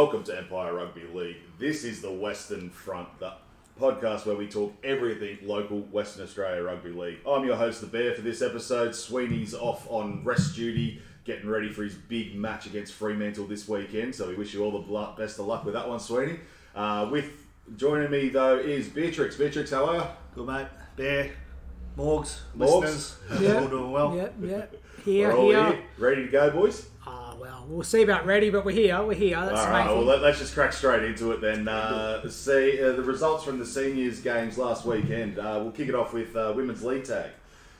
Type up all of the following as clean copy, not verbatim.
Welcome to Empire Rugby League. This is the Western Front, the podcast where we talk everything local Western Australia Rugby League. I'm your host, The Bear, for this episode. Sweeney's off on rest duty, getting ready for his big match against Fremantle this weekend, so we wish you all the best of luck with that one, Sweeney. Joining me, though, is Beer Triks. Beer Triks, how are you? Good, mate. Bear, Morgz, listeners. Yeah. All doing well. Yeah. We're all here. Ready to go, boys? Well, we'll see about ready, but we're here. That's all right, well, let's just crack straight into it then. See the results from the seniors games last weekend. We'll kick it off with Women's League Tag.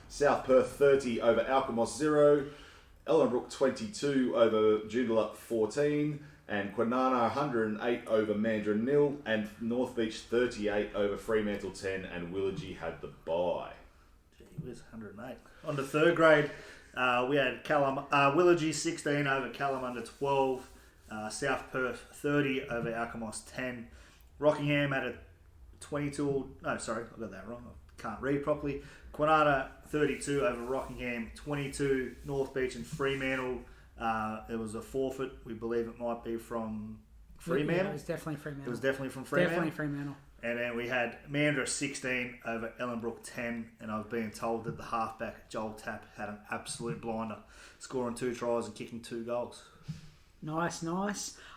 South Perth 30 over Alkimos 0, Ellenbrook 22 over Joondalup 14, and Kwinana 108 over Mandarin 0, and North Beach 38 over Fremantle 10, and Willagee had the bye. Gee whiz, 108. On to third grade, we had Willagee 16 over Kalamunda 12, South Perth 30 over Alkimos 10, Rockingham had a 22, no sorry, I got that wrong, I can't read properly, Kwinana 32 over Rockingham 22, North Beach and Fremantle, it was a forfeit, we believe it might be from Fremantle. Yeah, it was definitely Fremantle. It was definitely from Fremantle. Definitely Fremantle. And then we had Mandurah 16 over Ellenbrook 10, and I was being told that the halfback, Joel Tapp, had an absolute blinder, scoring 2 tries and kicking 2 goals. Nice.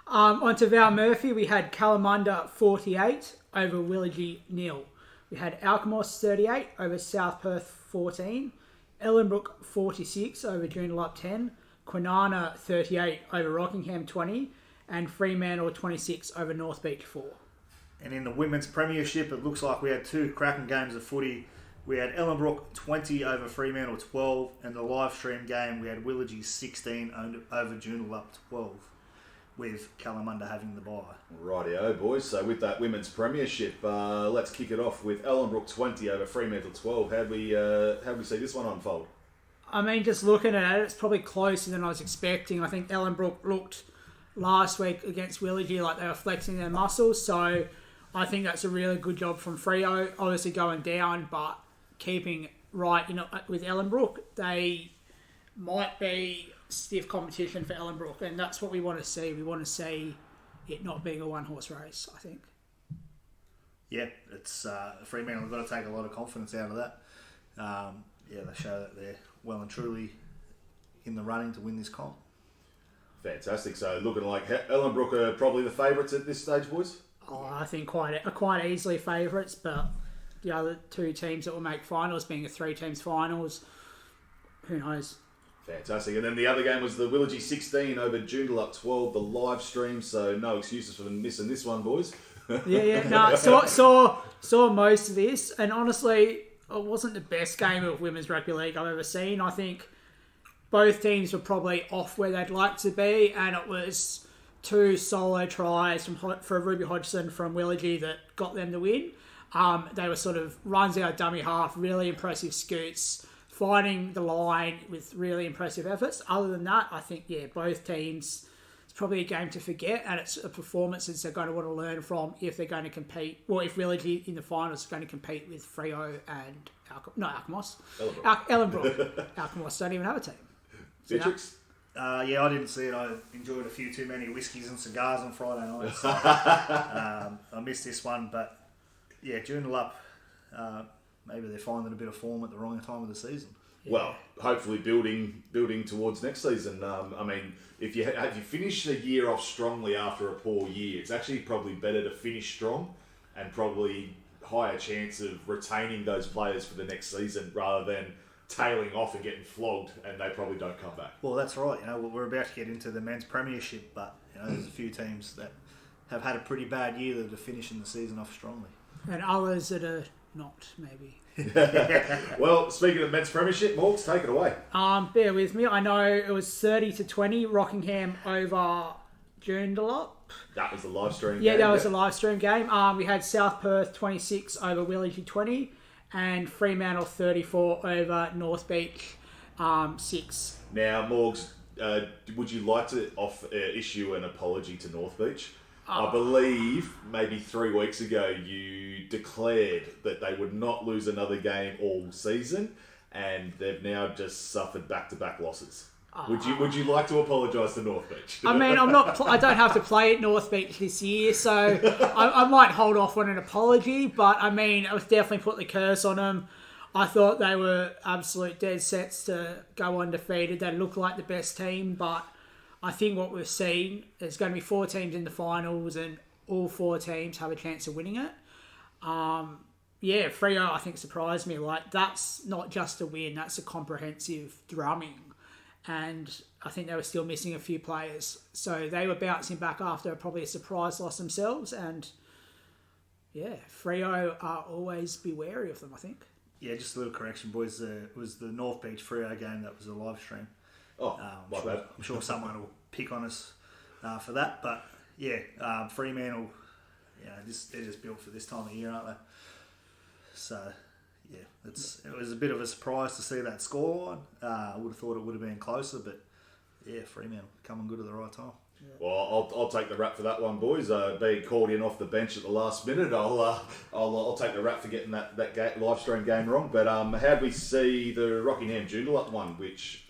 On to Val Murphy, we had Kalamunda 48 over Willagee 0. We had Alkimos 38 over South Perth 14, Ellenbrook 46 over Joondalup 10, Kwinana 38 over Rockingham 20, and Fremantle 26 over North Beach 4. And in the women's premiership, it looks like we had 2 cracking games of footy. We had Ellenbrook 20 over Fremantle 12, and the live stream game we had Willagee 16 over Joondalup 12, with Kalamunda having the bye. Rightio, boys. So with that women's premiership, let's kick it off with Ellenbrook 20 over Fremantle 12. How'd we see this one unfold? I mean, just looking at it, it's probably closer than I was expecting. I think Ellenbrook looked last week against Willagee like they were flexing their muscles, so I think that's a really good job from Freo. Obviously going down, but keeping right. With Ellenbrook, they might be stiff competition for Ellenbrook, and that's what we want to see. We want to see it not being a one-horse race, I think. Yeah, it's Fremantle have got to take a lot of confidence out of that. They show that they're well and truly in the running to win this comp. Fantastic. So looking like Ellenbrook are probably the favourites at this stage, boys? I think quite easily favourites, but the other 2 teams that will make finals, being a 3 teams finals, who knows? Fantastic. And then the other game was the Willagee 16 over Joondalup 12, the live stream, so no excuses for missing this one, boys. No, saw most of this, and honestly, it wasn't the best game of women's rugby league I've ever seen. I think both teams were probably off where they'd like to be, and it was 2 solo tries for Ruby Hodgson from Willagee that got them the win. They were sort of runs out dummy half, really impressive scoots, finding the line with really impressive efforts. Other than that, I think, both teams, it's probably a game to forget, and it's a performance that they're going to want to learn from if they're going to compete, or if Willagee in the finals is going to compete with Freo and Alkimos. Ellenbrook. Alkimos don't even have a team. Beatrix? I didn't see it. I enjoyed a few too many whiskies and cigars on Friday night. So, I missed this one, but Joondalup, maybe they're finding a bit of form at the wrong time of the season. Yeah. Well, hopefully building towards next season. If you finish the year off strongly after a poor year, it's actually probably better to finish strong and probably higher chance of retaining those players for the next season rather than tailing off and getting flogged, and they probably don't come back. Well, that's right. We're about to get into the men's premiership, but there's a few teams that have had a pretty bad year that are finishing the season off strongly, and others that are not, maybe. Well, speaking of men's premiership, Morgz, take it away. Bear with me. I know it was 30-20 Rockingham over Joondalup. That was the live stream game. Yeah, that was a live stream game. We had South Perth 26 over Willagee 20. And Fremantle 34 over North Beach 6. Now, Morgz, would you like to issue an apology to North Beach? I believe maybe 3 weeks ago you declared that they would not lose another game all season, and they've now just suffered back-to-back losses. Would you like to apologise to North Beach? I mean, I don't have to play at North Beach this year, so I might hold off on an apology. But I mean, I would definitely put the curse on them. I thought they were absolute dead sets to go undefeated. They look like the best team, but I think what we've seen, there's going to be 4 teams in the finals, and all 4 teams have a chance of winning it. Freo, I think, surprised me. Like, that's not just a win, that's a comprehensive drumming. And I think they were still missing a few players. So they were bouncing back after probably a surprise loss themselves. And, Freo, always be wary of them, I think. Yeah, just a little correction, boys. It was the North Beach Freo game that was a live stream. I'm sure someone will pick on us for that. But, Fremantle, they're just built for this time of year, aren't they? So, it was a bit of a surprise to see that scoreline. I would have thought it would have been closer, but, Fremantle coming good at the right time. Yeah. Well, I'll take the rap for that one, boys. Being called in off the bench at the last minute, I'll take the rap for getting that live stream game wrong. But how'd we see the Rockingham Joondalup one, which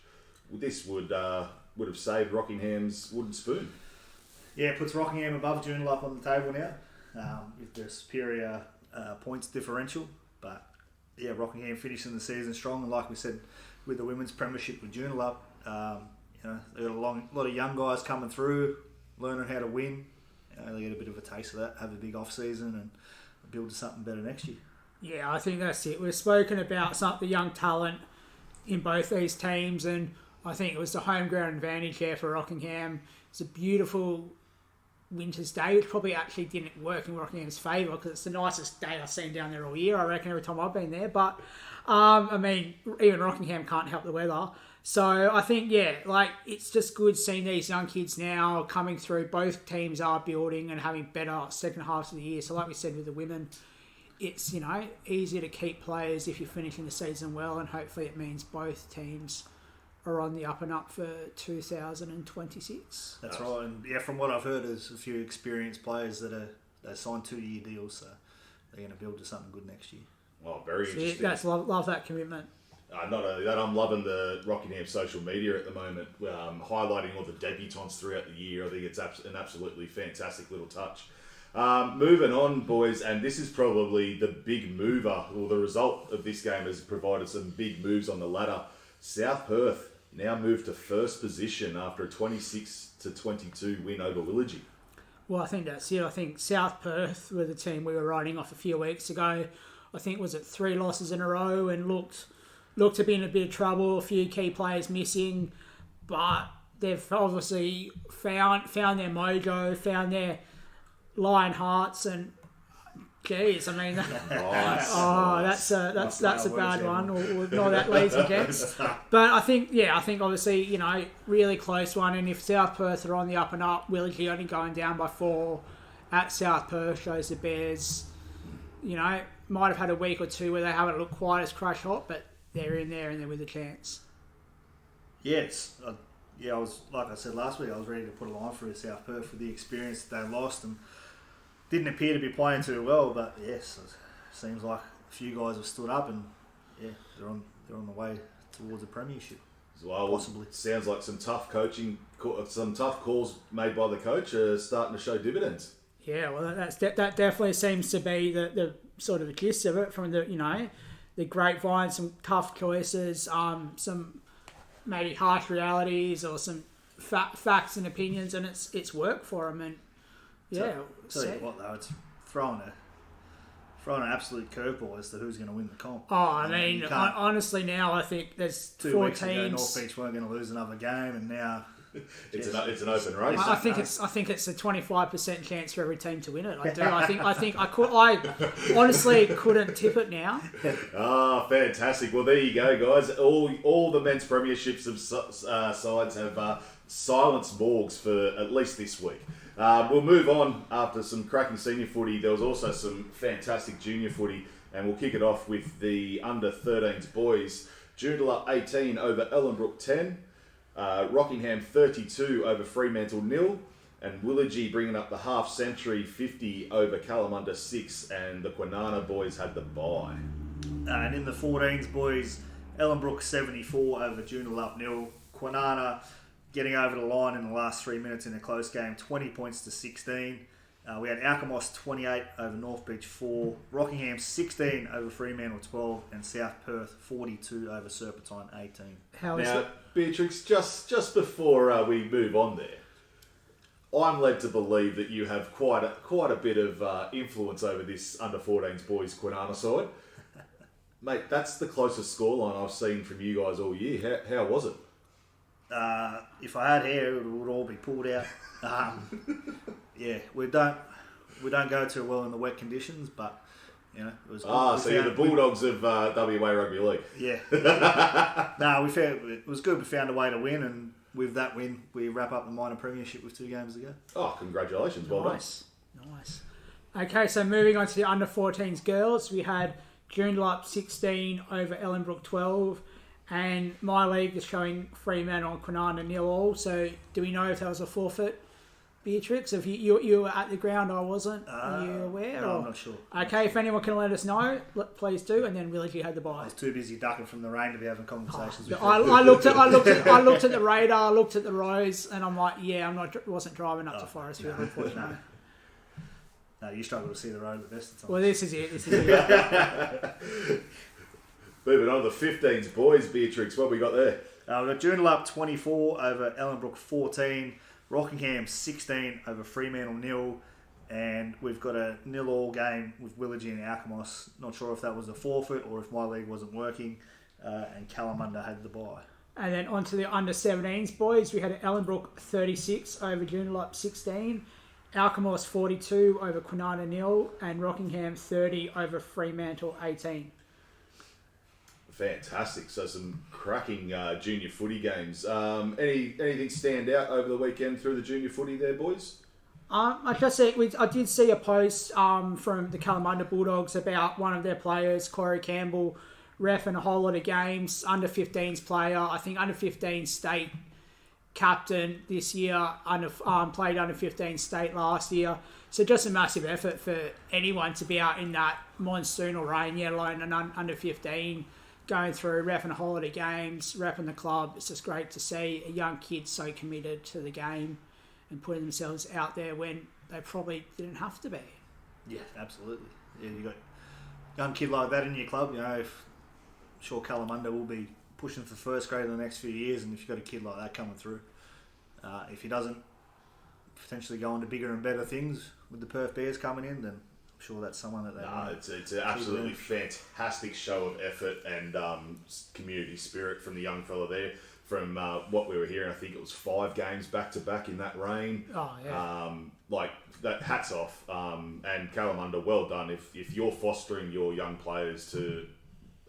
this would have saved Rockingham's wooden spoon? Yeah, it puts Rockingham above Joondalup on the table now with the superior points differential. But Rockingham finishing the season strong, and like we said, with the women's premiership with Joondalup. They got a lot of young guys coming through, learning how to win. They get a bit of a taste of that, have a big off season, and build to something better next year. Yeah, I think that's it. We've spoken about some of the young talent in both these teams, and I think it was the home ground advantage here for Rockingham. It's a beautiful winter's day, which probably actually didn't work in Rockingham's favour because it's the nicest day I've seen down there all year, I reckon, every time I've been there. But, even Rockingham can't help the weather. So I think, it's just good seeing these young kids now coming through. Both teams are building and having better second halves of the year. So like we said with the women, it's, easier to keep players if you're finishing the season well, and hopefully it means both teams are on the up and up for 2026. That's right. And from what I've heard, there's a few experienced players that they signed 2-year deals, so they're going to build to something good next year. Oh, very interesting. That's love that commitment. Not only that, I'm loving the Rockingham social media at the moment, highlighting all the debutants throughout the year. I think it's an absolutely fantastic little touch. Moving on, boys, and this is probably the big mover, or the result of this game has provided some big moves on the ladder. South Perth now moved to first position after a 26-22 win over Willagee. Well, I think that's it. I think South Perth were the team we were riding off a few weeks ago. I think was it 3 losses in a row and looked to be in a bit of trouble, a few key players missing, but they've obviously found their mojo, found their lion hearts, and geez, I mean, that's a bad one, or not that leads me gents. But I think obviously, really close one, and if South Perth are on the up and up, Willagee only going down by 4 at South Perth shows the Bears, might have had a week or two where they haven't looked quite as crush hot, but they're in there and they're with a chance. Yes, I was, like I said last week, I was ready to put a line through South Perth for the experience that they lost and didn't appear to be playing too well. But yes, it seems like a few guys have stood up and they're on the way towards a premiership. Well, possibly. It sounds like some tough coaching, some tough calls made by the coach are starting to show dividends. Yeah, well, that definitely seems to be the sort of the gist of it from the grapevine, some tough choices, some maybe harsh realities or some facts and opinions, and it's worked for them. And tell you what though, it's throwing an absolute curveball as to who's going to win the comp. Oh, I mean, honestly, now I think there's 4 2 weeks teams. Ago, North Beach weren't going to lose another game, and now it's an open race. I think it's a 25% chance for every team to win it. I do. I honestly couldn't tip it now. Fantastic. Well, there you go, guys. All the men's premierships of sides have silenced Morgz for at least this week. We'll move on after some cracking senior footy. There was also some fantastic junior footy, and we'll kick it off with the under-13s boys. Joondalup 18 over Ellenbrook 10. Rockingham 32 over Fremantle 0, and Willagee bringing up the half-century 50 over Kalamunda 6, and the Kwinana boys had the bye. And in the 14s boys, Ellenbrook 74 over Joondalup 0, Kwinana getting over the line in the last 3 minutes in a close game, 20 points to 16. We had Alkimos 28 over North Beach 4, Rockingham 16 over Fremantle 12, and South Perth 42 over Serpentine 18. Now, Beatrix, just before we move on there, I'm led to believe that you have quite a bit of influence over this under-14s boys Kwinana side. Mate, that's the closest scoreline I've seen from you guys all year. How was it? If I had hair, it would all be pulled out. Yeah, we don't go too well in the wet conditions, but you know it was good. So you're the Bulldogs of WA Rugby League. Yeah. No, it was good. We found a way to win, and with that win, we wrap up the minor premiership with 2 games to go. Oh, congratulations! Well done. Nice. Okay, so moving on to the under-14s girls, we had Joondalup 16 over Ellenbrook 12. And my league is showing Fremantle and Kwinana 0-0. So do we know if that was a forfeit, Beatrix? If you were at the ground, I wasn't. Are you aware? No, I'm not sure. Okay, if anyone can let us know, please do. And then Willage, you had the bye. I was too busy ducking from the rain to be having conversations with you. I looked at the radar, looked at the roads, and I'm like, yeah, wasn't driving up to Forestfield, unfortunately. No, you struggle to see the road at the best of times. Well, this is it. Moving on to the 15s boys, Beatrix, what we got there? We've got Joondalup 24 over Ellenbrook 14, Rockingham 16 over Fremantle 0, and we've got a 0-0 game with Willage and Alkimos. Not sure if that was a forfeit or if my league wasn't working, and Kalamunda had the bye. And then on to the under-17s boys, we had Ellenbrook 36 over Joondalup 16, Alkimos 42 over Kwinana 0, and Rockingham 30 over Fremantle 18. Fantastic. So some cracking junior footy games. Anything stand out over the weekend through the junior footy there, boys? Like I said, I did see a post from the Kalamunda Bulldogs about one of their players, Corey Campbell, ref in a whole lot of games, under-15s player, I think under-15 state captain this year, played under-15 state last year. So just a massive effort for anyone to be out in that monsoonal rain, let alone an under-15, going through, repping a whole lot of games, repping the club. It's just great to see a young kid so committed to the game and putting themselves out there when they probably didn't have to be. Yeah, absolutely. Yeah, you got a young kid like that in your club. You know, I'm sure Kalamunda will be pushing for first grade in the next few years, and if you've got a kid like that coming through, if he doesn't potentially go on to bigger and better things with the Perth Bears coming in, then I'm sure that's someone that they want. It's an absolutely fantastic show of effort and community spirit from the young fella there. From what we were hearing, I think it was 5 games back to back in that rain. Oh yeah. Like that, hats off. And Kalamunda, well done. If you're fostering your young players to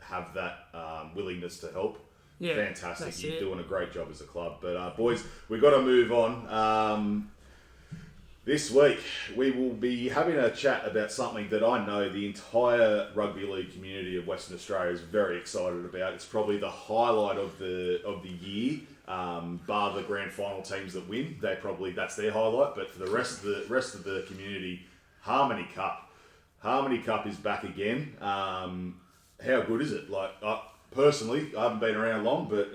have that willingness to help, yeah, fantastic. You're doing a great job as a club. But boys, we've got to move on. This week, we will be having a chat about something that I know the entire rugby league community of Western Australia is very excited about. It's probably the highlight of the year, bar the grand final teams that win. That's their highlight. But for the rest of the community, Harmony Cup. Harmony Cup is back again. How good is it? Like personally, I haven't been around long, but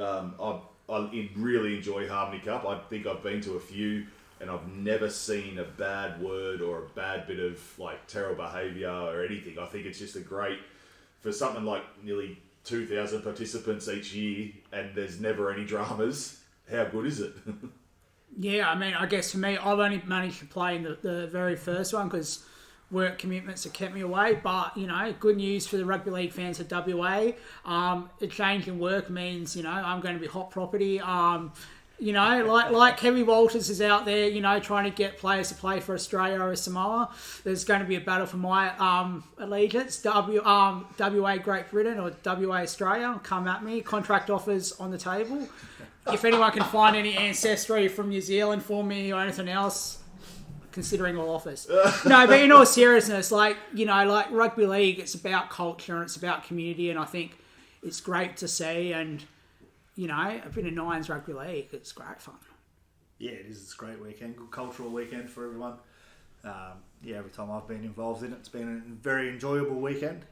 I really enjoy Harmony Cup. I think I've been to a few. And I've never seen a bad word or a bad bit of like terrible behaviour or anything. I think it's just for something like nearly 2,000 participants each year, and there's never any dramas. How good is it? Yeah, I mean, I guess for me, I've only managed to play in the very first one because work commitments have kept me away. But, you know, good news for the rugby league fans of WA. A change in work means, you know, I'm going to be hot property. You know, like Kevin Walters is out there, you know, trying to get players to play for Australia or Samoa. There's going to be a battle for my allegiance. WA Great Britain or WA Australia, come at me. Contract offers on the table. If anyone can find any ancestry from New Zealand for me or anything else, considering all offers. No, but in all seriousness, like, you know, like rugby league, it's about culture and it's about community, and I think it's great to see. And you know, I've been in Nines Rugby League. It's great fun. Yeah, it is. It's a great weekend. Good cultural weekend for everyone. Every time I've been involved in it, it's been a very enjoyable weekend.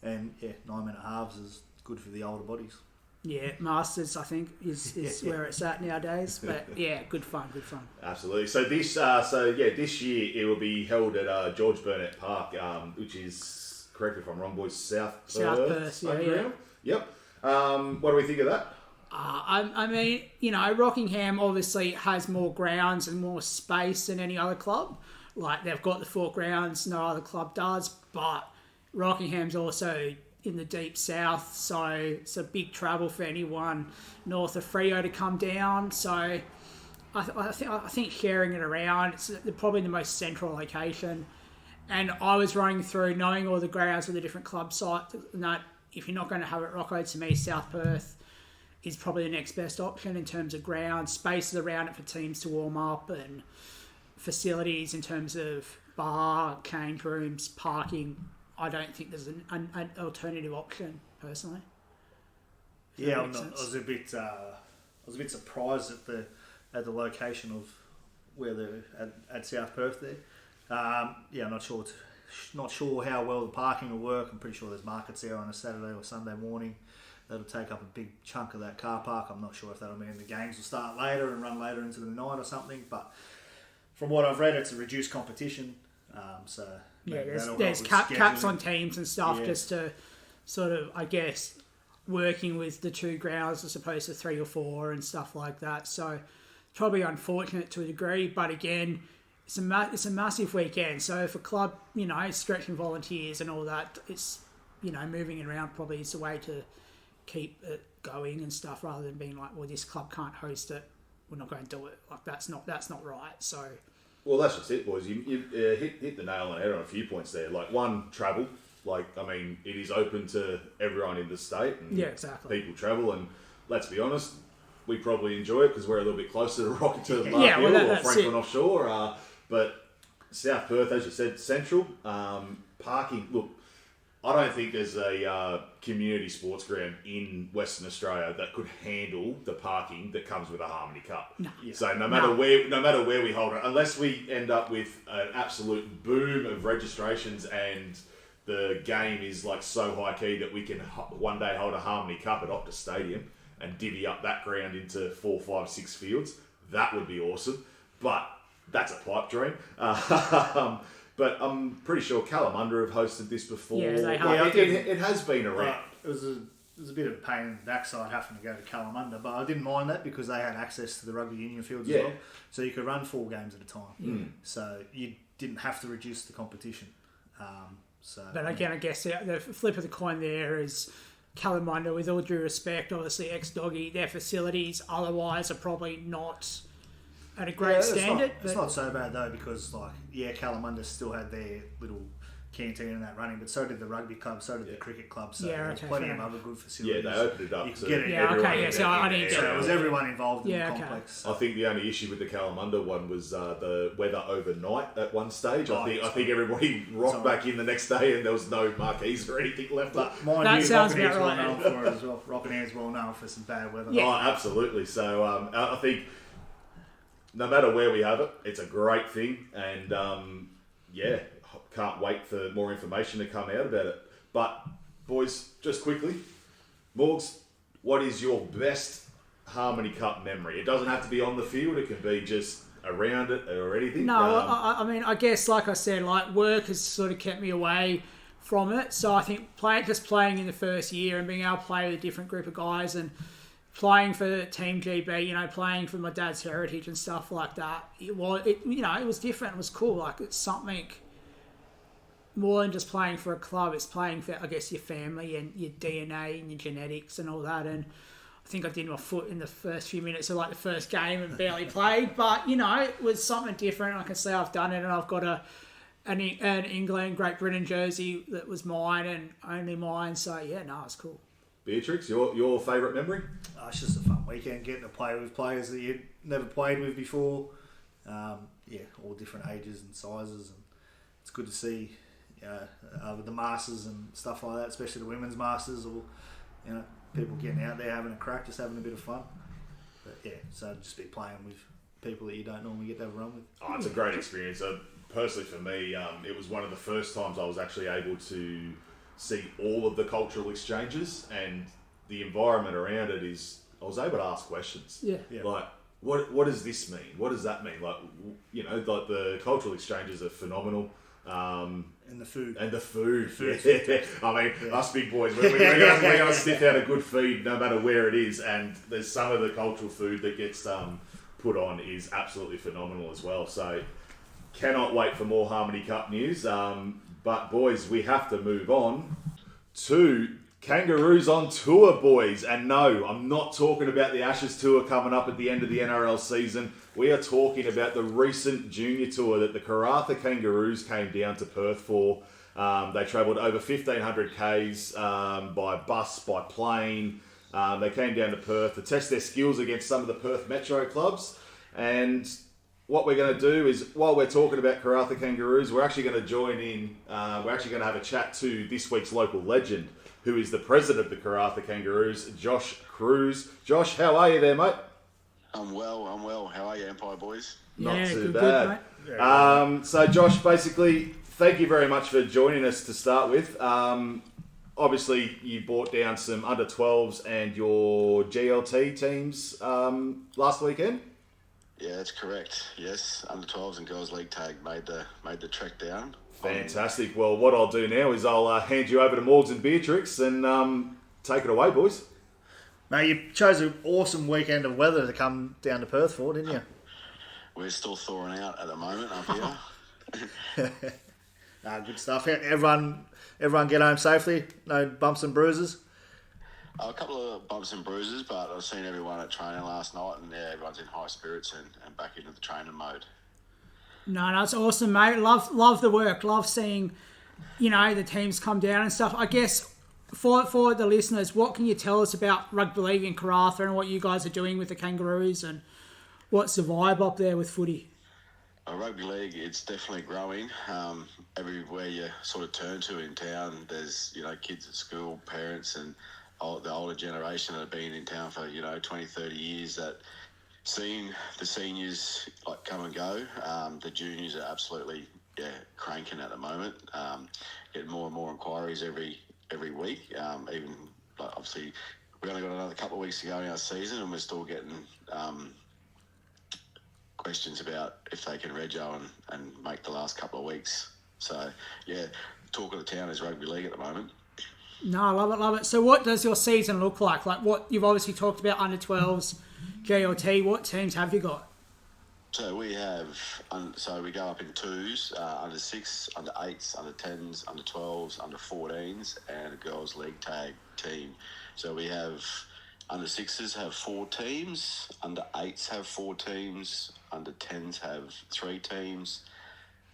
And, 9-minute halves is good for the older bodies. Yeah, Masters, I think, is where it's at nowadays. But yeah, good fun. Absolutely. So this year it will be held at George Burnett Park, which is, correct me if I'm wrong, boys, South Perth, yeah. Yep. What do we think of that? I mean, Rockingham obviously has more grounds and more space than any other club. Like, they've got the 4 grounds, no other club does, but Rockingham's also in the deep south, so it's a big travel for anyone north of Freo to come down. So I think sharing it around, it's probably the most central location. And I was running through, knowing all the grounds of the different club sites, and that if you're not going to have it Rocco, to me, South Perth is probably the next best option in terms of ground, spaces around it for teams to warm up, and facilities in terms of bar, change rooms, parking. I don't think there's an alternative option, personally. Yeah, I was a bit surprised at the location of where they're at South Perth there. I'm not sure how well the parking will work. I'm pretty sure there's markets there on a Saturday or Sunday morning. That'll take up a big chunk of that car park. I'm not sure if that'll mean the games will start later and run later into the night or something. But from what I've read, it's a reduced competition. There's caps on teams and stuff, just to sort of, I guess, working with the 2 grounds as opposed to 3 or 4 and stuff like that. So probably unfortunate to a degree, but again, it's a massive weekend. So if a club, stretching volunteers and all that, it's, moving it around probably is the way to keep it going and stuff, rather than being like, well, this club can't host it, we're not going to do it. Like, that's not right. So. Well, that's just it, boys. You hit the nail on the head on a few points there. Like, one, travel. Like, I mean, it is open to everyone in the state. And exactly. People travel, and let's be honest, we probably enjoy it because we're a little bit closer to Rockington, or Franklin offshore. But South Perth, as you said, central. Parking, look, I don't think there's a community sports ground in Western Australia that could handle the parking that comes with a Harmony Cup. No. So no matter where we hold it, unless we end up with an absolute boom of registrations and the game is like so high key that we can one day hold a Harmony Cup at Optus Stadium and divvy up that ground into 4, 5, 6 fields, that would be awesome. But that's a pipe dream. But I'm pretty sure Kalamunda have hosted this before. Yeah, they have. It has been around. It was a bit of a pain in the backside having to go to Kalamunda, but I didn't mind that because they had access to the rugby union fields as well. So you could run 4 games at a time. So you didn't have to reduce the competition. But again, I guess the flip of the coin there is Kalamunda, with all due respect, obviously ex-Doggy, their facilities otherwise are probably not at a great standard. It's not so bad though, because Kalamunda still had their little canteen and that running, but so did the rugby club, so did the cricket club, so there's plenty of other good facilities. Yeah, they opened it up. You could get it. So I didn't get it. It was everyone involved in the complex. I think the only issue with the Kalamunda one was the weather overnight at one stage. I think everybody rocked back in the next day and there was no marquees or anything left. But that sounds about right. Well known for it as well. Rockinham's well known for some bad weather. Yeah. Oh, absolutely. So I think no matter where we have it, it's a great thing, and can't wait for more information to come out about it. But boys, just quickly, Morgz, what is your best Harmony Cup memory? It doesn't have to be on the field; it can be just around it or anything. No, I mean, I guess, like I said, work has sort of kept me away from it. So I think playing in the first year and being able to play with a different group of guys and playing for Team GB, playing for my dad's heritage and stuff like that. It was different. It was cool. Like, it's something more than just playing for a club. It's playing for, I guess, your family and your DNA and your genetics and all that. And I think I did my foot in the first few minutes of the first game and barely played. But, it was something different. I can say I've done it, and I've got an England, Great Britain jersey that was mine and only mine. So, it's cool. Beer Triks, your favourite memory? It's just a fun weekend, getting to play with players that you'd never played with before. All different ages and sizes, and it's good to see with the Masters and stuff like that, especially the women's Masters, or people getting out there having a crack, just having a bit of fun. But so just be playing with people that you don't normally get to have a run with. Oh, it's a great experience. Personally, for me, it was one of the first times I was actually able to see all of the cultural exchanges, and the environment around it is, I was able to ask questions. Yeah. Like, what does this mean? What does that mean? Like, like the cultural exchanges are phenomenal. And the food. Yeah. I mean, us big boys, we're going to sniff out a good feed no matter where it is. And there's some of the cultural food that gets put on is absolutely phenomenal as well. So cannot wait for more Harmony Cup news. But boys, we have to move on to Kangaroos on tour, boys. And no, I'm not talking about the Ashes tour coming up at the end of the NRL season. We are talking about the recent junior tour that the Karratha Kangaroos came down to Perth for. They travelled over 1,500 Ks by bus, by plane. They came down to Perth to test their skills against some of the Perth Metro clubs. And what we're going to do is, while we're talking about Karratha Kangaroos, we're actually going to join in. We're actually going to have a chat to this week's local legend, who is the president of the Karratha Kangaroos, Josh Cruice. Josh, how are you there, mate? I'm well. How are you, Empire boys? Not too good, bad. Mate. So, Josh, basically, thank you very much for joining us to start with. Obviously, you brought down some under-12s and your GLT teams last weekend. Yeah, that's correct. Yes, under-12s and girls league tag made the trek down. Fantastic. Well, what I'll do now is I'll hand you over to Morgz Beer Triks and take it away, boys. Mate, you chose an awesome weekend of weather to come down to Perth for, didn't you? We're still thawing out at the moment up here. Good stuff. Everyone get home safely? No bumps and bruises? A couple of bumps and bruises, but I've seen everyone at training last night, and everyone's in high spirits and back into the training mode. No, it's awesome, mate. Love the work. Love seeing, the teams come down and stuff. I guess for the listeners, what can you tell us about rugby league in Karratha and what you guys are doing with the Kangaroos and what's the vibe up there with footy? Rugby league, it's definitely growing. Everywhere you sort of turn to in town, there's kids at school, parents, and the older generation that have been in town for 20, 30 years that seen the seniors come and go. The juniors are absolutely cranking at the moment. Getting more and more inquiries every week. Even obviously we've only got another couple of weeks to go in our season, and we're still getting questions about if they can rego and make the last couple of weeks. So talk of the town is rugby league at the moment. No, I love it. So what does your season look like? Like what you've obviously talked about under 12s, GLT. What teams have you got? So we have, we go up in twos, under 6, under 8s, under 10s, under 12s, under 14s, and a girls league tag team. So we have under 6s have 4 teams, under 8s have 4 teams, under 10s have 3 teams,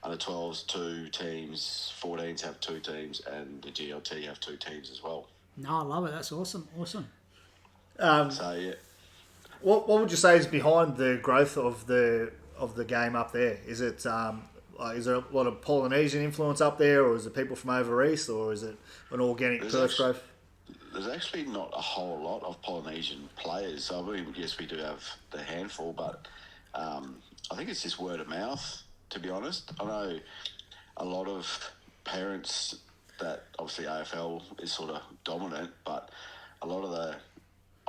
under 12s 2 teams, 14s have 2 teams, and the GLT have 2 teams as well. No, I love it. That's awesome. What would you say is behind the growth of the game up there? Is it is there a lot of Polynesian influence up there, or is it people from over east, or is it an organic Perth growth? There's actually not a whole lot of Polynesian players. So yes, we do have the handful, but I think it's just word of mouth, to be honest. I know a lot of parents that obviously AFL is sort of dominant, but a lot of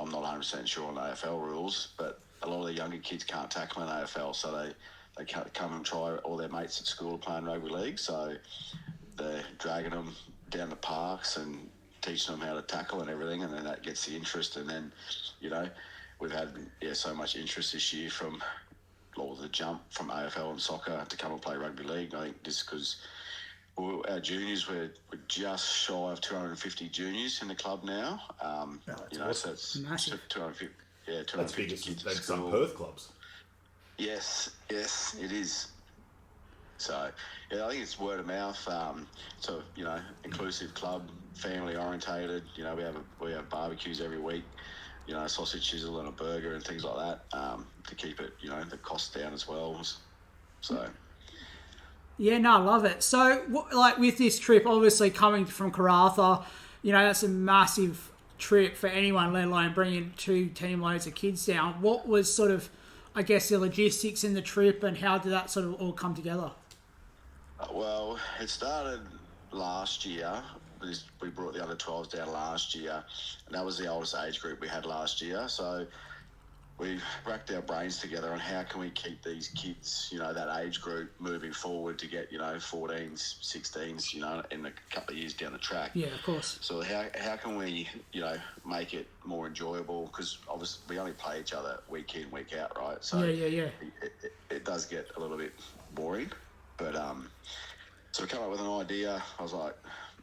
I'm not 100% sure on AFL rules, but a lot of the younger kids can't tackle in AFL, so they can't come and try. All their mates at school are playing rugby league, so they're dragging them down the parks and teaching them how to tackle and everything, and then that gets the interest. And then, we've had so much interest this year from the jump from AFL and soccer to come and play rugby league. I think just because our juniors, we're just shy of 250 juniors in the club now. So it's massive. 250. Yeah, 250 That's bigger kids than at school. some Perth clubs. Yes, it is. So, I think it's word of mouth. Inclusive club, family orientated. We have barbecues every week. Sausage chisel and a burger and things like that to keep it, the costs down as well. So. Yeah, no, I love it. So, with this trip, obviously coming from Karratha, that's a massive trip for anyone, let alone bringing 2 team loads of kids down. What was sort of, I guess, the logistics in the trip, and how did that sort of all come together? Well, it started last year we brought the under 12s down last year, and that was the oldest age group we had last year. So we racked our brains together on how can we keep these kids, that age group moving forward to get, 14s, 16s, in a couple of years down the track. Yeah, of course. So how can we, make it more enjoyable? Because obviously we only play each other week in, week out, right? So Yeah. It does get a little bit boring. But so we came up with an idea. I was like,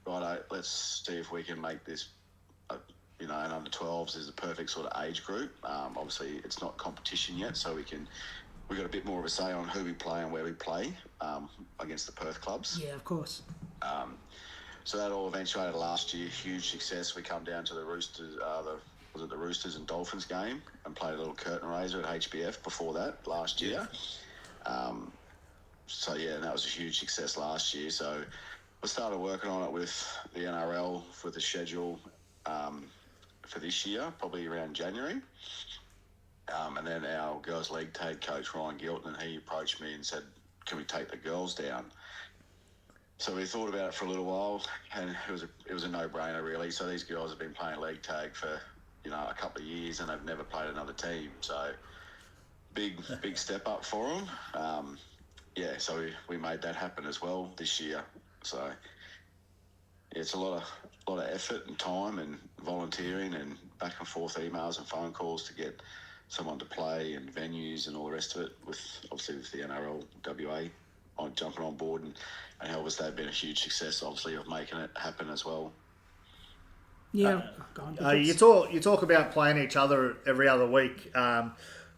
righto, let's see if we can make this and under 12s is the perfect sort of age group. Obviously, it's not competition yet, so we've got a bit more of a say on who we play and where we play against the Perth clubs. Yeah, of course. So that all eventuated last year. Huge success. We come down to the Roosters, the Roosters and Dolphins game, and played a little curtain raiser at HBF before that last year. And that was a huge success last year. So we started working on it with the NRL for the schedule. For this year, probably around January. And then our girls' league tag coach, Ryan Gilton, he approached me and said, can we take the girls down? So we thought about it for a little while, and it was a no-brainer, really. So these girls have been playing league tag for, a couple of years, and they've never played another team. So big step up for them. So we made that happen as well this year. So it's a lot of effort and time and volunteering and back and forth emails and phone calls to get someone to play and venues and all the rest of it, with the NRL WA on jumping on board and help us. They've been a huge success, obviously, of making it happen as well. Yeah. You talk about playing each other every other week.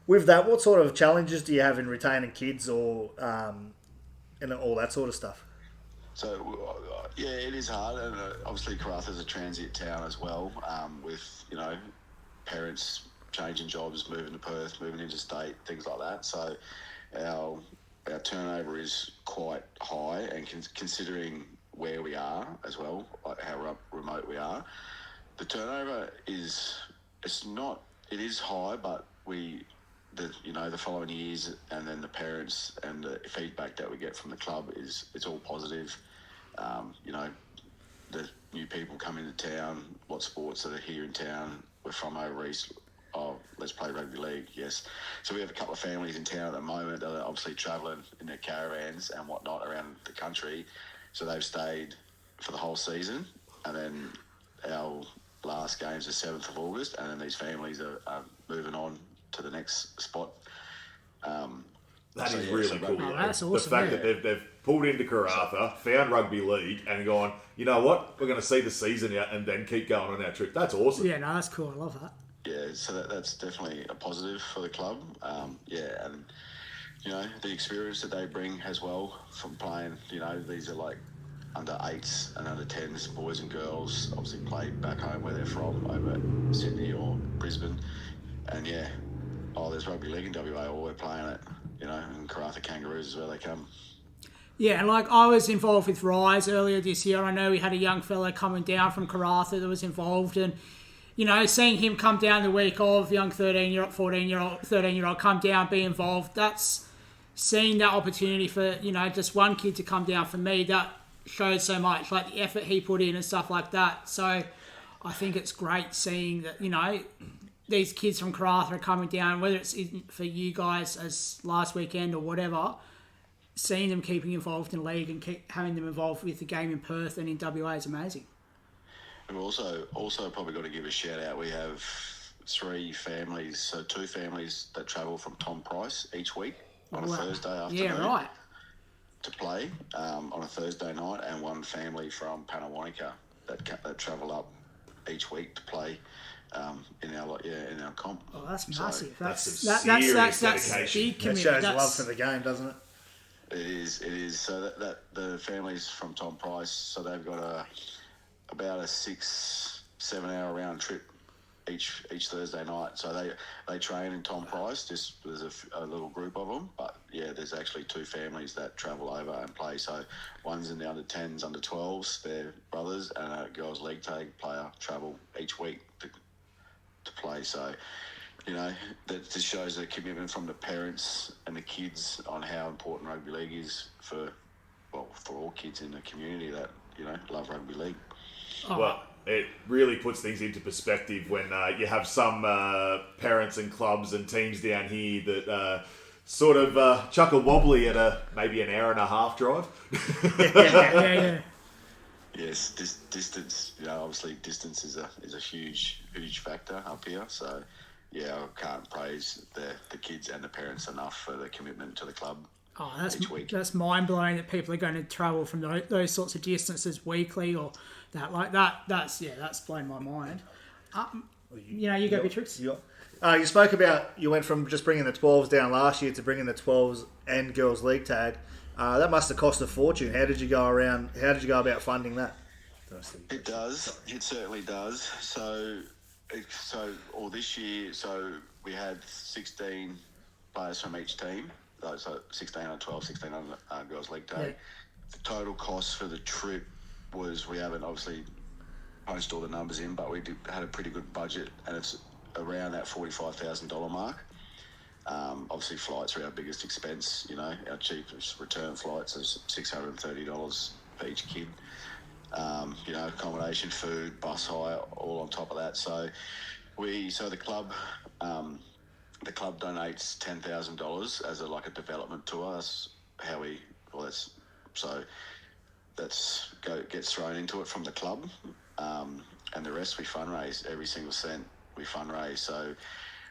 With that, what sort of challenges do you have in retaining kids or and all that sort of stuff? So, it is hard, and obviously Karratha is a transit town as well, with, parents changing jobs, moving to Perth, moving interstate, things like that. So our turnover is quite high, and considering where we are as well, like how remote we are, the turnover it is high, but the following years, and then the parents and the feedback that we get from the club it's all positive. The new people come into town, what sports that are here in town, we're from over east, let's play rugby league, yes. So we have a couple of families in town at the moment that are obviously travelling in their caravans and whatnot around the country. So they've stayed for the whole season, and then our last game's the 7th of August, and then these families are moving on to the next spot. That is really cool. Oh, that's awesome. The fact that they've pulled into Karratha, found rugby league, and gone, you know what, we're going to see the season out and then keep going on our trip. That's awesome. Yeah, no, that's cool. I love that. Yeah, so that's definitely a positive for the club. And the experience that they bring as well from playing. These are like under 8s and under 10s, boys and girls, obviously play back home where they're from, over Sydney or Brisbane, and there's rugby league in WA, or we're playing it. And Karratha Kangaroos is where they come. Yeah, and I was involved with Rise earlier this year. I know we had a young fella coming down from Karratha that was involved, and seeing him come down the week of young 13-year-old, 14-year-old, 13-year-old come down, be involved. That's seeing that opportunity for just one kid to come down. For me, that showed so much, like the effort he put in and stuff like that. So I think it's great seeing that these kids from Karratha are coming down, whether it's for you guys as last weekend or whatever, seeing them keeping involved in the league and keep having them involved with the game in Perth and in WA is amazing. We've also probably got to give a shout out. We have 3 families, so 2 families that travel from Tom Price each week on a Thursday afternoon. Yeah, right. To play on a Thursday night, and 1 family from Panawanika that travel up each week to play. In our comp. Oh, that's massive. That's that's big commitment. That shows love for the game, doesn't it? It is. So that the families from Tom Price, so they've got about a 6-7 hour round trip each Thursday night. So they train in Tom Price. Just there's a little group of them, but there's actually 2 families that travel over and play. So one's in the under 10s, under 12s. They're brothers, and a girls' league tag player travel each week to play. So that just shows the commitment from the parents and the kids on how important rugby league is for all kids in the community that love rugby league. Well, it really puts things into perspective when you have some parents and clubs and teams down here that sort of chuckle wobbly at maybe an hour and a half drive. Yeah. Yes, distance. Obviously distance is a huge factor up here. So, yeah, I can't praise the kids and the parents enough for the commitment to the club. Oh, each week. That's mind blowing that people are going to travel from those sorts of distances weekly or that like that. That's blown my mind. You go, Beer Triks. You spoke about you went from just bringing the 12s down last year to bringing the 12s and girls league tag. That must have cost a fortune. How did you go about funding that? It does. It certainly does. So this year, we had 16 players from each team. So 16 on 12, 16 on girls league tag. Yeah. The total cost for the trip was, we haven't obviously punched all the numbers in, but we had a pretty good budget, and it's around that $45,000 mark. Obviously, flights are our biggest expense. Our cheapest return flights is $630 for each kid. Accommodation, food, bus hire, all on top of that. So the club donates $10,000 as a development to us. Gets thrown into it from the club, and the rest we fundraise. Every single cent we fundraise. So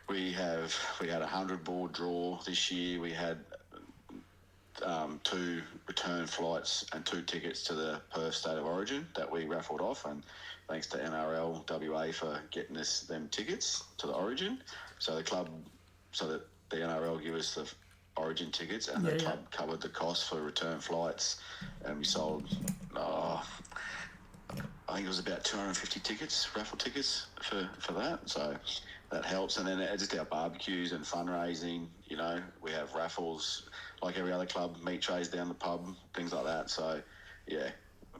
we had a 100 board draw this year. We had 2 return flights and 2 tickets to the Perth State of Origin that we raffled off, and thanks to NRL WA for getting them tickets to the Origin. So that the NRL give us the Origin tickets, and the club covered the cost for return flights, and we sold I think it was about 250 tickets, raffle tickets for that. So that helps. And then just our barbecues and fundraising, we have raffles like every other club, meat trays down the pub, things like that. So, yeah,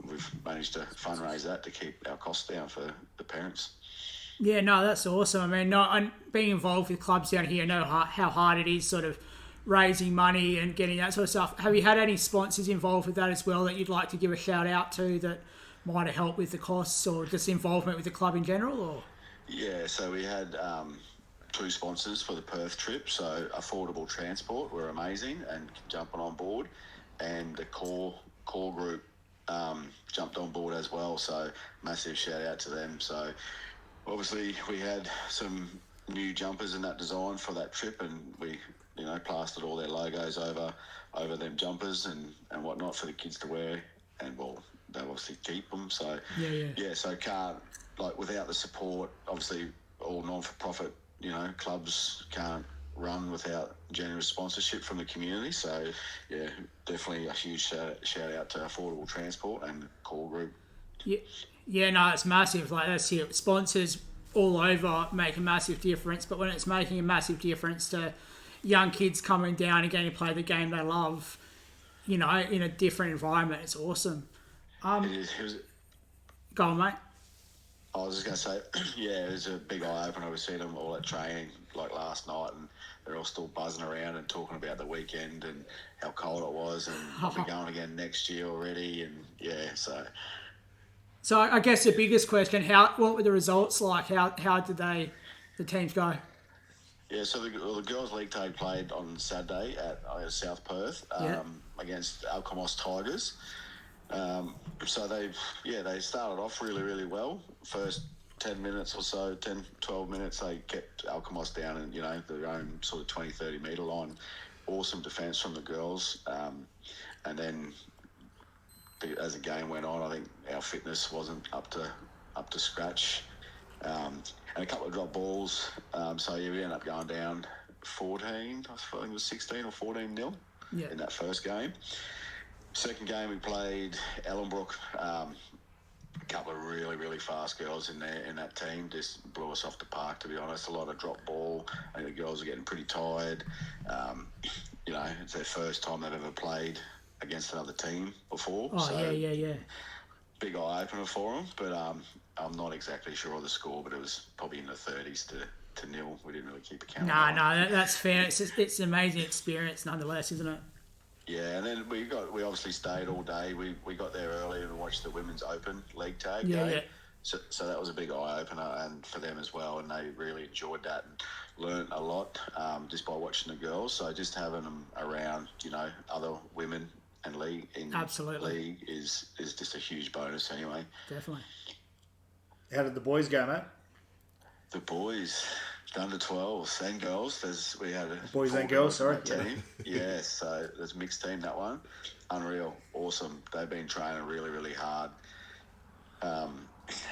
we've managed to fundraise that to keep our costs down for the parents. Yeah, no, that's awesome. I mean, being involved with clubs down here, I know how hard it is sort of raising money and getting that sort of stuff. Have you had any sponsors involved with that as well that you'd like to give a shout out to that might have helped with the costs or just involvement with the club in general? Or yeah, so we had 2 sponsors for the Perth trip. So Affordable Transport were amazing and jumping on board, and the core group jumped on board as well. So massive shout out to them. So obviously we had some new jumpers in that design for that trip, and we plastered all their logos over them jumpers and whatnot for the kids to wear, and they obviously keep them. So so can't, without the support, obviously all non-for-profit clubs can't run without generous sponsorship from the community. So yeah, definitely a huge shout out to Affordable Transport and the core group. Yeah, no, it's massive. That's it. Sponsors all over make a massive difference, but when it's making a massive difference to young kids coming down and getting to play the game they love, in a different environment, it's awesome. Go on, mate. I was just going to say, yeah, it was a big eye-opener. We seen them all at training last night, and they're all still buzzing around and talking about the weekend and how cold it was, and we'll be going again next year already, and yeah, so... So I guess the biggest question, what were the results like? How did the teams go? Yeah, so the girls' league tag played on Saturday at South Perth against Alkimos Tigers. So they started off really, really well. First 10 minutes or so, 10, 12 minutes, they kept Alkimos down in, their own sort of 20, 30 metre line. Awesome defence from the girls. And then as the game went on, I think our fitness wasn't up to scratch. And a couple of drop balls. So we ended up going down 14, I think it was 16 or 14-0 in that first game. Second game, we played Ellenbrook. A couple of really, really fast girls in that team just blew us off the park, to be honest. A lot of drop ball. I think the girls are getting pretty tired. It's their first time they've ever played against another team before. Oh, so yeah. Big eye-opener for them, but I'm not exactly sure of the score, but it was probably in the 30s to 0. We didn't really keep account. No, that's fair. It's an amazing experience nonetheless, isn't it? Yeah, and then we obviously stayed all day. We got there early and watched the Women's Open League Tag game. So that was a big eye opener, and for them as well, and they really enjoyed that and learnt a lot just by watching the girls. So just having them around, other women and Absolutely. league is just a huge bonus anyway. Definitely. How did the boys go, mate? The boys, the under 12s and girls. We had boys four and girls. Sorry, team. Yeah. So there's a mixed team, that one. Unreal, awesome. They've been training really, really hard.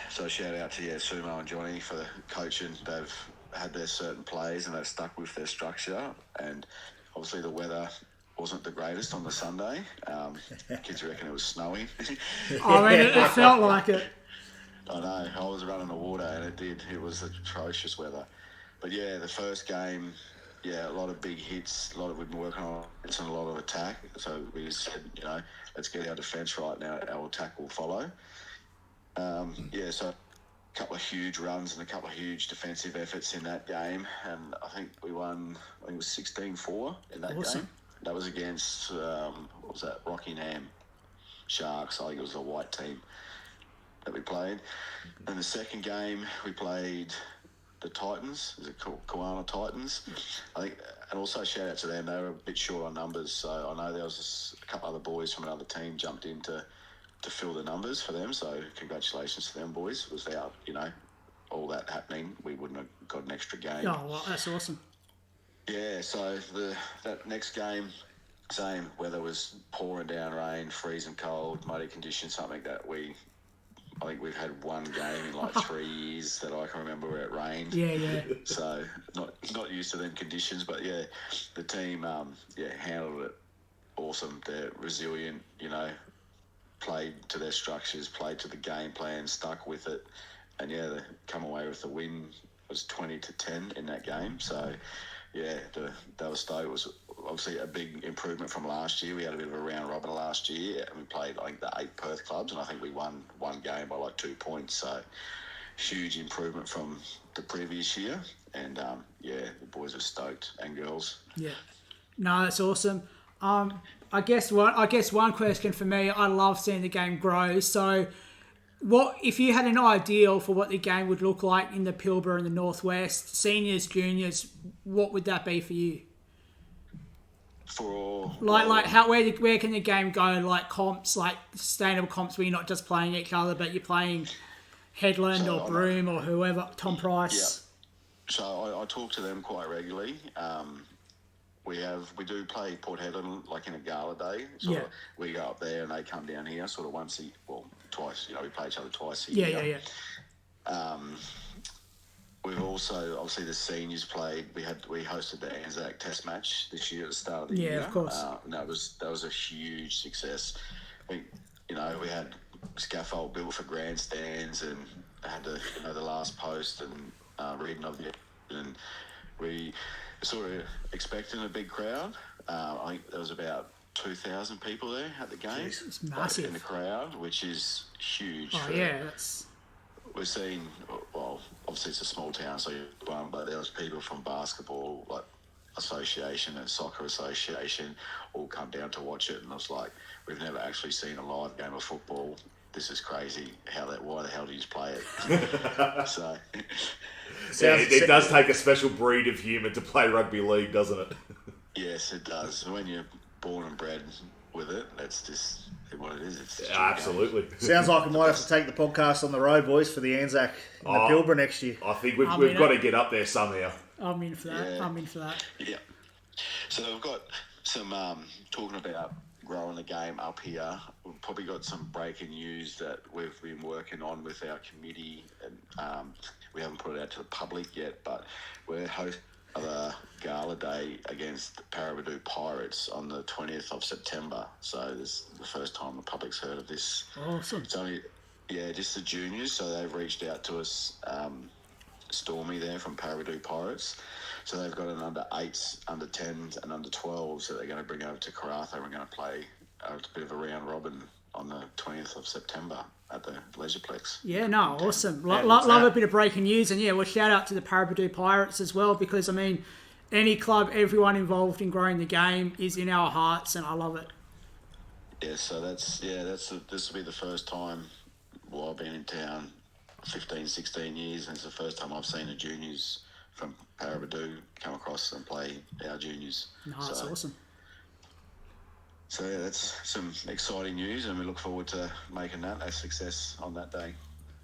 So shout out to Sumo and Johnny for the coaching. They've had their certain plays and they've stuck with their structure. And obviously the weather wasn't the greatest on the Sunday. Kids reckon it was snowing. I mean, it felt like it. I know. I was running the water and it did. It was atrocious weather. But yeah, the first game, a lot of big hits. We've been working on it and a lot of attack. So we said, let's get our defence right now. Our attack will follow. So a couple of huge runs and a couple of huge defensive efforts in that game. And I think we won, it was 16-4 in that game. That was against, what was that, Rockingham Sharks. I think it was a white team that we played. And the second game, we played the Titans. Is it Karratha Titans? I think, and also shout out to them. They were a bit short on numbers. So I know there was a couple other boys from another team jumped in to fill the numbers for them. So congratulations to them boys. Without, all that happening, we wouldn't have got an extra game. Oh, well, that's awesome. Yeah, so that next game, same. Weather was pouring down rain, freezing cold, muddy conditions, something that I think we've had one game in like 3 years that I can remember where it rained. Yeah. So not used to them conditions, but the team handled it awesome. They're resilient, played to their structures, played to the game plan, stuck with it, and they come away with the win. It was 20-10 in that game. So they were stoked. It was obviously a big improvement from last year. We had a bit of a round robin last year, and we played I think the 8 Perth clubs, and I think we won one game by like 2 points. So huge improvement from the previous year, and the boys are stoked and girls. Yeah, no, that's awesome. I guess one question for me. I love seeing the game grow. So, what if you had an ideal for what the game would look like in the Pilbara and the Northwest, seniors, juniors? What would that be for you? Where can the game go? Like comps, like sustainable comps, where you're not just playing each other, but you're playing Headland or Broome or whoever, Tom Price. Yeah. So I talk to them quite regularly. We do play Port Hedland like in a gala day. We go up there and they come down here sort of twice. We play each other twice a year. Yeah. We've also, obviously, the seniors played. We hosted the Anzac Test match this year at the start of the year. Yeah, of course. And that was a huge success. We had scaffold built for grandstands and had the last post and reading of it, and we were sort of expecting a big crowd. I think there was about 2,000 people there at the game. It's massive in the crowd, which is huge. We've seen, obviously it's a small town, but there was people from basketball, like association and soccer association, all come down to watch it, and I was like, we've never actually seen a live game of football. This is crazy. Why the hell do you play it? So, it does take a special breed of human to play rugby league, doesn't it? Yes, it does. When you're born and bred with it, that's just what it is. It's absolutely. Sounds like we might have to take the podcast on the road, boys, for the Anzac in the Pilbara next year. I think we've got to get up there somehow. I'm in for that. Yeah. So we've got some talking about growing the game up here. We've probably got some breaking news that we've been working on with our committee, and we haven't put it out to the public yet, but we're hosting a gala day against the Parabadoo Pirates on the 20th of September. So this is the first time the public's heard of this. Awesome. It's only, just the juniors. So they've reached out to us, Stormy there from Parabadoo Pirates. So they've got an under 8s, under 10s and under 12s that they're going to bring over to Karratha. We're going to play a bit of a round robin on the 20th of September at the Leisureplex. Yeah, no, awesome. Love a bit of breaking news. And well, shout out to the Parabadoo Pirates as well, because, any club, everyone involved in growing the game is in our hearts, and I love it. Yeah, so this will be the first time while I've been in town 15, 16 years, and it's the first time I've seen the juniors from Karratha come across and play our juniors. No, that's awesome. So yeah, that's some exciting news, and we look forward to making that a success on that day.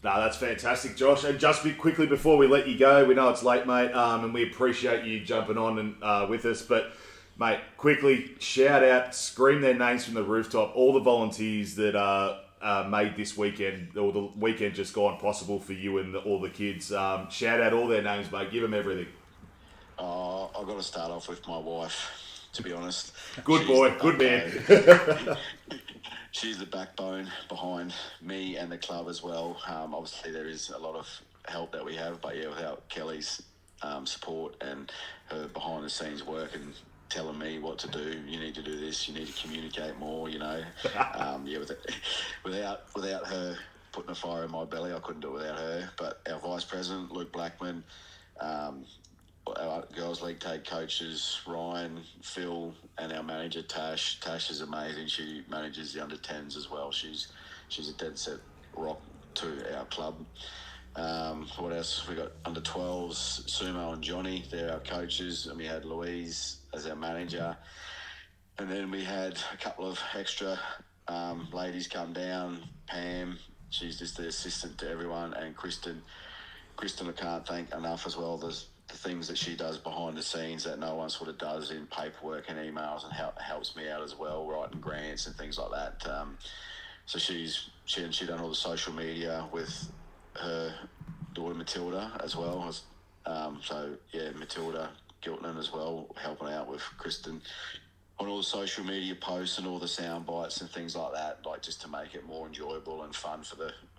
No, that's fantastic, Josh. And just quickly before we let you go, we know it's late, mate, and we appreciate you jumping on and with us. But, mate, quickly shout out, scream their names from the rooftop, all the volunteers that made this weekend, or the weekend just gone, possible for you and all the kids. Shout out all their names, mate. Give them everything. I've got to start off with my wife, to be honest. Good boy, good man. She's the backbone behind me and the club as well. Obviously, there is a lot of help that we have, but yeah, without Kelly's support and her behind-the-scenes work and telling me what to do, you need to do this, you need to communicate more, without her putting a fire in my belly, I couldn't do it without her. But our Vice President, Luke Blackman, our Girls League tag coaches, Ryan, Phil, and our manager, Tash. Tash is amazing. She manages the under-10s as well. She's a dead set rock to our club. What else? We got under-12s, Sumo and Johnny. They're our coaches. And we had Louise as our manager. And then we had a couple of extra ladies come down. Pam, she's just the assistant to everyone. And Kristen, I can't thank enough as well. There's the things that she does behind the scenes that no one sort of does in paperwork and emails, and helps me out as well, writing grants and things like that. So she done all the social media with her daughter Matilda as well. So yeah, Matilda Giltnan as well, helping out with Kristen on all the social media posts and all the sound bites and things like that, like just to make it more enjoyable and fun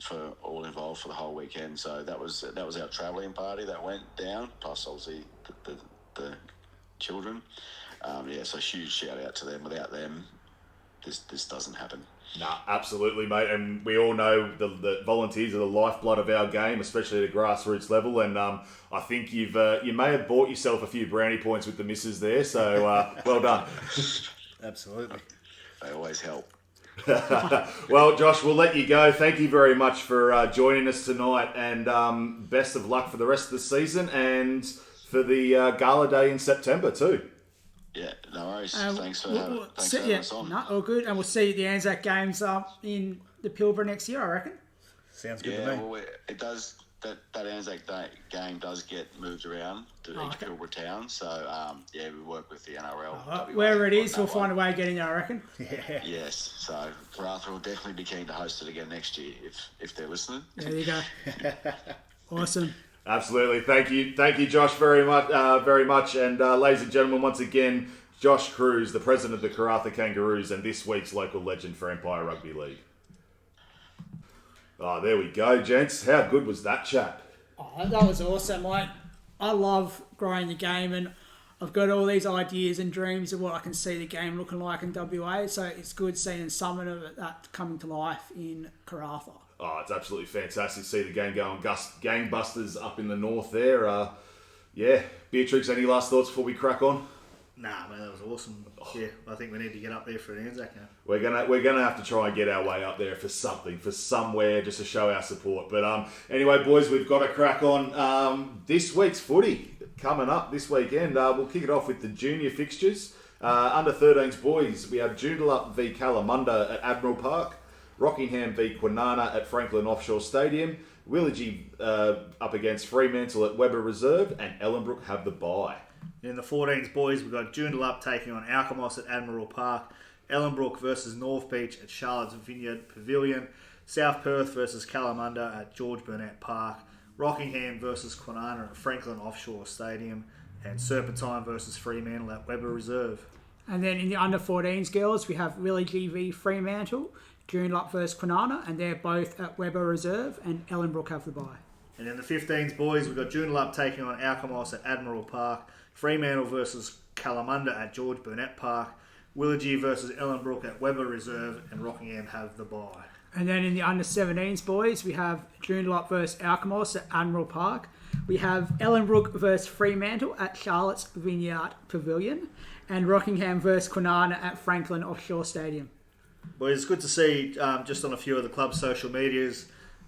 for all involved for the whole weekend. So that was our travelling party that went down, plus obviously the children. So huge shout out to them. Without them, this doesn't happen. Nah, absolutely, mate. And we all know the volunteers are the lifeblood of our game, especially at a grassroots level. And I think you may have bought yourself a few brownie points with the missus there. So well done. Absolutely. They always help. Well, Josh, we'll let you go. Thank you very much for joining us tonight, and best of luck for the rest of the season and for the gala day in September too. Yeah, no worries. Thanks for having us on. No, all good. And we'll see you at the Anzac Games in the Pilbara next year, I reckon. Sounds good to me. Well, it does. That Anzac game does get moved around to each Pilbara town. So, we work with the NRL. Wherever it is, we'll find a way of getting there, I reckon. Yeah. Yes. So, Karratha will definitely be keen to host it again next year if they're listening. There you go. Awesome. Absolutely. Thank you, Josh, very much. And ladies and gentlemen, once again, Josh Cruise, the president of the Karratha Kangaroos and this week's local legend for Empire Rugby League. Oh, there we go, gents. How good was that chat? Oh, that was awesome. I love growing the game, and I've got all these ideas and dreams of what I can see the game looking like in WA, so it's good seeing some of that coming to life in Karratha. Oh, it's absolutely fantastic to see the game going gangbusters up in the north there. Beer Triks, any last thoughts before we crack on? Nah, man, that was awesome. Yeah, I think we need to get up there for an Anzac now. We're gonna have to try and get our way up there for somewhere, just to show our support. But anyway, boys, we've got to crack on. This week's footy coming up this weekend. We'll kick it off with the junior fixtures. Under 13s boys, we have Joondalup v Kalamunda at Admiral Park, Rockingham v Kwinana at Franklin Offshore Stadium, Willagee up against Fremantle at Weber Reserve, and Ellenbrook have the bye. In the 14s boys, we've got Joondalup taking on Alkimos at Admiral Park, Ellenbrook versus North Beach at Charlotte's Vineyard Pavilion, South Perth versus Kalamunda at George Burnett Park, Rockingham versus Kwinana at Franklin Offshore Stadium, and Serpentine versus Fremantle at Weber Reserve. And then in the under 14s girls, we have Willagee v Fremantle, Joondalup versus Kwinana, and they're both at Weber Reserve, and Ellenbrook have the bye. And in the 15s boys, we've got Joondalup taking on Alkimos at Admiral Park, Fremantle versus Kalamunda at George Burnett Park, Willagee versus Ellenbrook at Weber Reserve, and Rockingham have the bye. And then in the under 17s boys, we have Joondalup versus Alkimos at Admiral Park. We have Ellenbrook versus Fremantle at Charlotte's Vineyard Pavilion, and Rockingham versus Kwinana at Franklin Offshore Stadium. Boys, it's good to see just on a few of the club's social medias,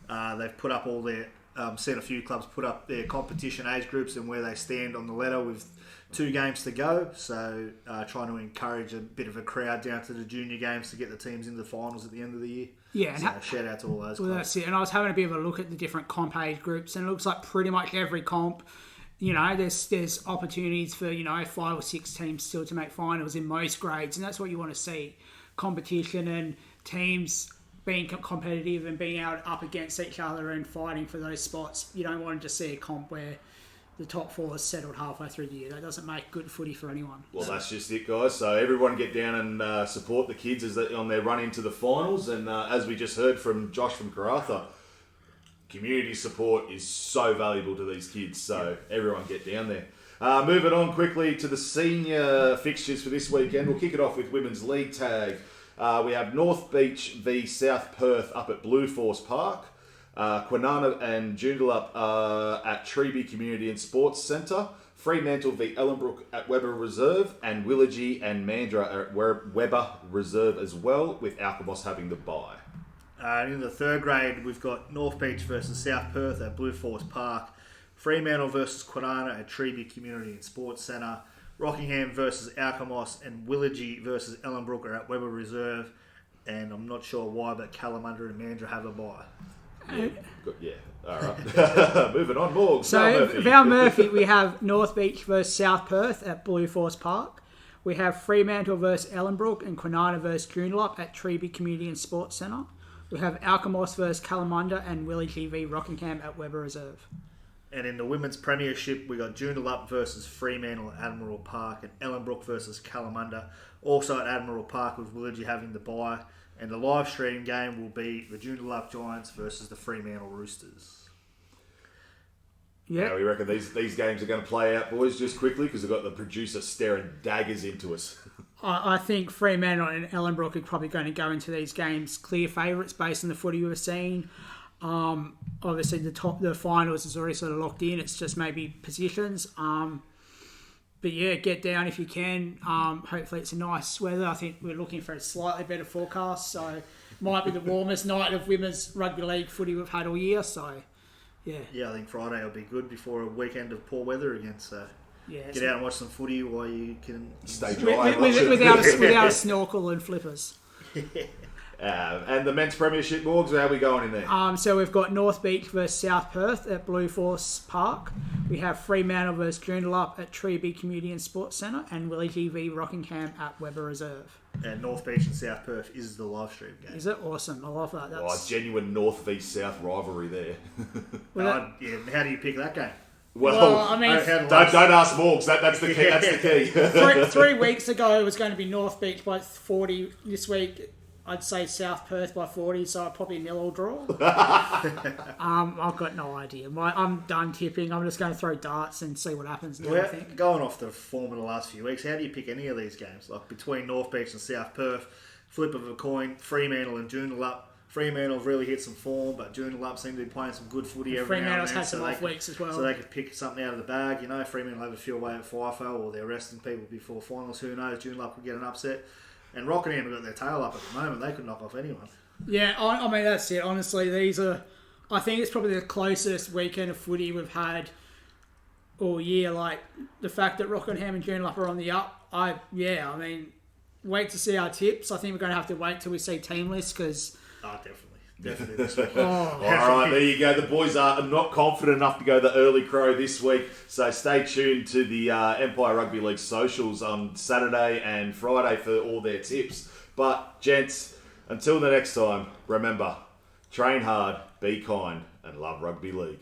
they've put up all their seen a few clubs put up their competition age groups and where they stand on the ladder with 2 games to go. So trying to encourage a bit of a crowd down to the junior games to get the teams into the finals at the end of the year. Yeah, so shout out to all those well, clubs. that's it. And I was having a bit of a look at the different comp age groups, and it looks like pretty much every comp, there's opportunities for 5 or 6 teams still to make finals in most grades, and that's what you want to see: competition and teams being competitive and being out up against each other and fighting for those spots. You don't want to just see a comp where the top 4 is settled halfway through the year. That doesn't make good footy for anyone. Well, that's just it, guys. So everyone get down and support the kids as on their run into the finals. And as we just heard from Josh from Karratha, community support is so valuable to these kids. So everyone get down there. Moving on quickly to the senior fixtures for this weekend. We'll kick it off with Women's League Tag. We have North Beach v South Perth up at Blue Force Park. Kwinana and Joondalup at Treeby Community and Sports Centre. Fremantle v Ellenbrook at Weber Reserve. And Willagee and Mandurah at Weber Reserve as well, with Alkimos having the bye. In the 3rd grade, we've got North Beach versus South Perth at Blue Force Park. Fremantle versus Kwinana at Treeby Community and Sports Centre. Rockingham versus Alkimos, and Willagee versus Ellenbrook are at Weber Reserve. And I'm not sure why, but Kalamunda and Mandurah have a bye. Yeah. All right. Moving on, Morgz. So, Val Murphy, we have North Beach versus South Perth at Blue Force Park. We have Fremantle versus Ellenbrook and Kwinana versus Joondalup at Treeby Community and Sports Centre. We have Alkimos versus Kalamunda and Willagee v Rockingham at Weber Reserve. And in the Women's Premiership, we got Joondalup versus Fremantle at Admiral Park, and Ellenbrook versus Kalamunda, also at Admiral Park, with Willagee having the bye. And the live stream game will be the Joondalup Giants versus the Fremantle Roosters. Yeah, we reckon these games are going to play out, boys, just quickly, because we've got the producer staring daggers into us. I think Fremantle and Ellenbrook are probably going to go into these games clear favourites based on the footy we've seen. Obviously, the finals is already sort of locked in. It's just maybe positions. But yeah, get down if you can. Hopefully it's a nice weather. I think we're looking for a slightly better forecast. So it might be the warmest night of women's rugby league footy we've had all year. So yeah. Yeah, I think Friday will be good before a weekend of poor weather again. So yeah, get out and watch some footy while you can stay dry. Without a snorkel and flippers. And the men's premiership, Morgz, how are we going in there? So we've got North Beach versus South Perth at Blue Force Park. We have Fremantle versus Joondalup at Treeby Community and Sports Centre, and Willagee v Rockingham at Weber Reserve. And North Beach and South Perth is the live stream game. Is it? Awesome. I love that. That's... genuine North v South rivalry there. Yeah, how do you pick that game? Well, I mean, don't ask Morgz. That's the key. That's the key. 3 weeks ago, it was going to be North Beach by 40. This week, I'd say South Perth by 40, so probably nil or draw. I've got no idea. I'm done tipping. I'm just going to throw darts and see what happens now, I think. Going off the form of the last few weeks, how do you pick any of these games? Like between North Beach and South Perth, flip of a coin, Fremantle and Joondalup. Fremantle have really hit some form, but Joondalup seem to be playing some good footy every now and then. Fremantle's had some off weeks as well. So they could pick something out of the bag. Fremantle have a few away at FIFO, or they're resting people before finals. Who knows? Joondalup could get an upset. And Rockingham have got their tail up at the moment. They could knock off anyone. Yeah, I mean, that's it. Honestly, I think it's probably the closest weekend of footy we've had all year. Like, the fact that Rockingham and Joondalup are on the up, wait to see our tips. I think we're going to have to wait till we see team lists, because... Oh, definitely this week. All right, there you go. The boys are not confident enough to go the early crow this week, so stay tuned to the Empire Rugby League socials on Saturday and Friday for all their tips. But, gents, until the next time, remember, train hard, be kind, and love rugby league.